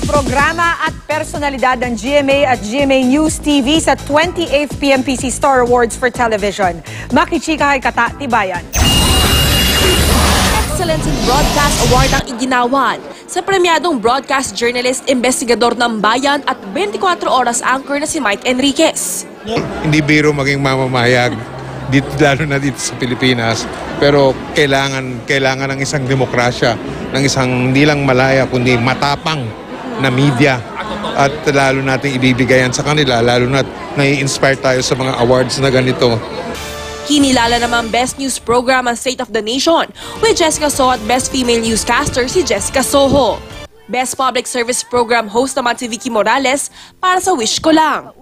programa at personalidad ng GMA at GMA News TV sa 28th PMPC Star Awards for Television. Makichika kay Kata Tibayan. Excellence in Broadcast Award ang iginawan sa premyadong broadcast journalist, investigador ng bayan at 24 oras anchor na si Mike Enriquez. Hindi biro maging mamamahayag, dito, lalo na dito sa Pilipinas. Pero kailangan ng isang demokrasya, ng isang hindi lang malaya kundi matapang na media. At lalo natin ibibigayan sa kanila, lalo na nai-inspire tayo sa mga awards na ganito. Kinilala naman Best News Program ang State of the Nation with Jessica Soho at Best Female Newscaster si Jessica Soho. Best Public Service Program host naman si Vicky Morales para sa Wish Ko Lang.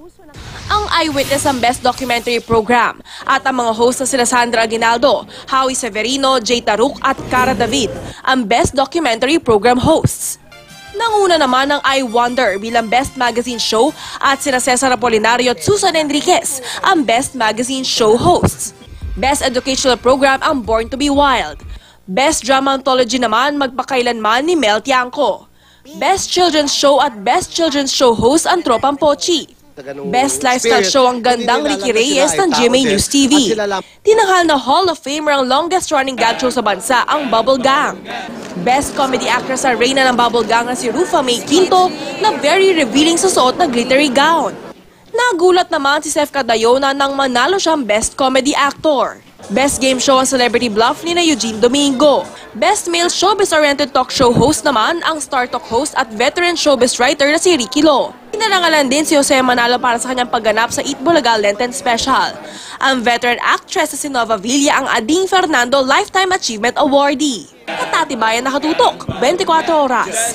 Ang Eyewitness ang Best Documentary Program at ang mga host na sila Sandra Aguinaldo, Howie Severino, Jay Taruk at Cara David ang Best Documentary Program hosts. Nanguna naman ang I Wonder bilang Best Magazine Show at sina Cesar Apolinario at Susan Enriquez ang Best Magazine Show hosts. Best Educational Program ang Born to be Wild. Best Drama Anthology naman magpakailanman ni Mel Tiangco. Best Children's Show at Best Children's Show host ang Tropang Pochi. Best Lifestyle Show ang Gandang Ricky Reyes ng GMA News TV. Tinanghal na Hall of Famer ang longest running gag show sa bansa ang Bubble Gang. Best Comedy Actress ang reyna ng Bubble Gang na si Rufa May Quinto na very revealing sa suot na glittery gown. Nagulat naman si Seth Cadayona nang manalo siyang Best Comedy Actor. Best Game Show ang Celebrity Bluff ni na Eugene Domingo. Best Male Showbiz-Oriented Talk Show host naman ang Star Talk host at veteran showbiz writer na si Ricky Lo. Pinarangalan din si Jose Manalo para sa kanyang pagganap sa Eat Bulaga Lenten Special. Ang veteran actress na si Nova Villa ang Ading Fernando Lifetime Achievement Awardee. At Tatibayan nakatutok, 24 oras.